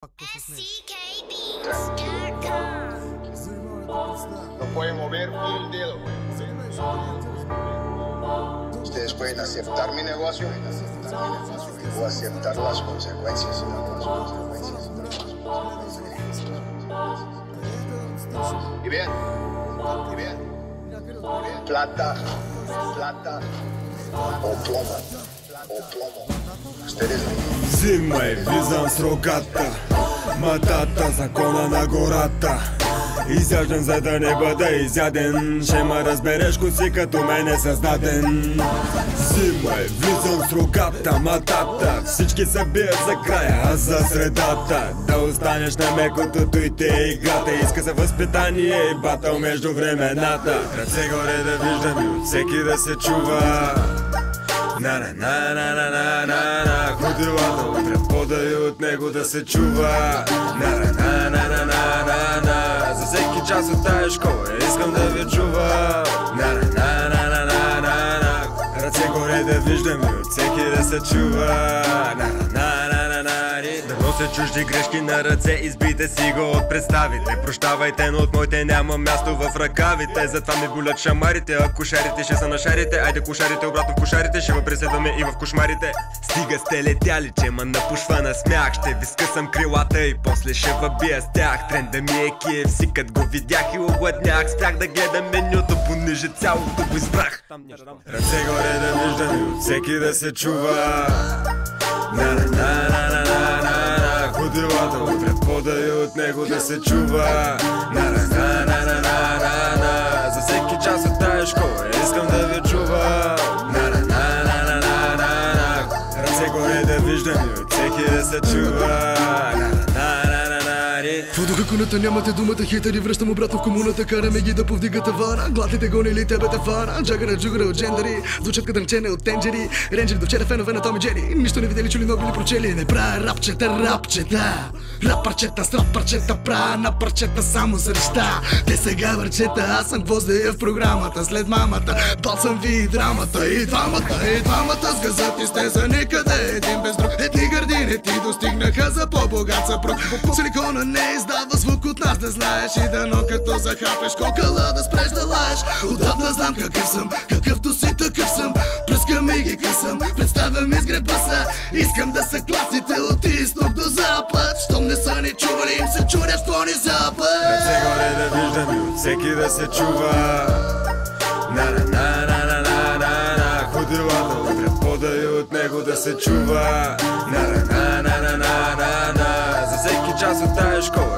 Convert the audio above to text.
No puede mover un dedo. Ustedes pueden aceptar mi negocio o aceptar las consecuencias. Y bien. Plata o plomo. Ustedes Взимай, влизам с рогата, матата, закона на гората. Изяждам, за да не бъда изяден. Ще ме разбереш, ко си като мен е създаден. Взимай, влизам с рогата, матата. Всички се бият за края, аз за средата. Да останеш на мекото, той те е играта. Иска се възпитание и батъл между времената. Ръце горе да виждам и от всеки да се чува. На-на-на-на-на-на-на-на. Ходилата отвред пода и от него да се чува. На-на-на-на-на-на-на. За всеки час от тая школа искам да ви чува. На-на-на-на-на-на-на. Ръце горе да виждам и от всеки да се чува. На-на-на-на-на-на. Да нося чужди грешки на ръце, избийте си го от представите. Прощавайте, но от моите няма място в ръкавите. Затова ми болят шамарите, а кошарите ще са на шарите. Айде кошарите обратно в кошарите, ще ме преследваме и в кошмарите. Стига сте летяли, че ма напушва на смях. Ще ви скъсам крилата и после ще въбия с тях. Тренда ми е KFC, кът го видях и огладнях. Спрях да гледам менюто, понеже цялото го избрах. Ръце горе да виждам и от всеки да се чува. На-на-на-на-на-на-на. Ходилата отвред пода и от него да се чува. На-на-на-на-на-на-на. За всеки час от тая школа искам да ви чува. На-на-на-на-на-на-на. Ръце горе да виждам и от всеки да се чува. Водокакуната нямате думата хитъри, връщам обратно в комуната, караме ги да повдигат тавана. Гладите гонили тебе те фана, джагара джугара от джендери, звучат кадръмчене от тенджери, ренджери до вчера фенове на Том и Джери. Нищо не видели, чули, но били прочели. Не правя рапчета, рапарчета с рапарчета, правя на парчета само за неща. Те сега върчета, аз съм гвоздея в програмата. След мамата, бал съм ви и драмата. И двамата с газът изтезани къде един без друг. Едни гърдини ти достигнаха за по-богат съпруг. Силикона не издава звук от нас, да знаеш. И дано като захапеш кокала да спреш да лаеш. Отдавна знам какъв съм, какъвто си такъв съм. Пръскам и ги късам, представям из греба са. Искам да са класите от изток до запад. Щом не са ни чували, им се чудя, що ни запад. Ръце горе да виждам и от всеки да се чува. На-на-на-на-на-на-на. Ходилата отвред пода и от него да се чува. На-на-на-на-на-на-на. За всеки час от тая школа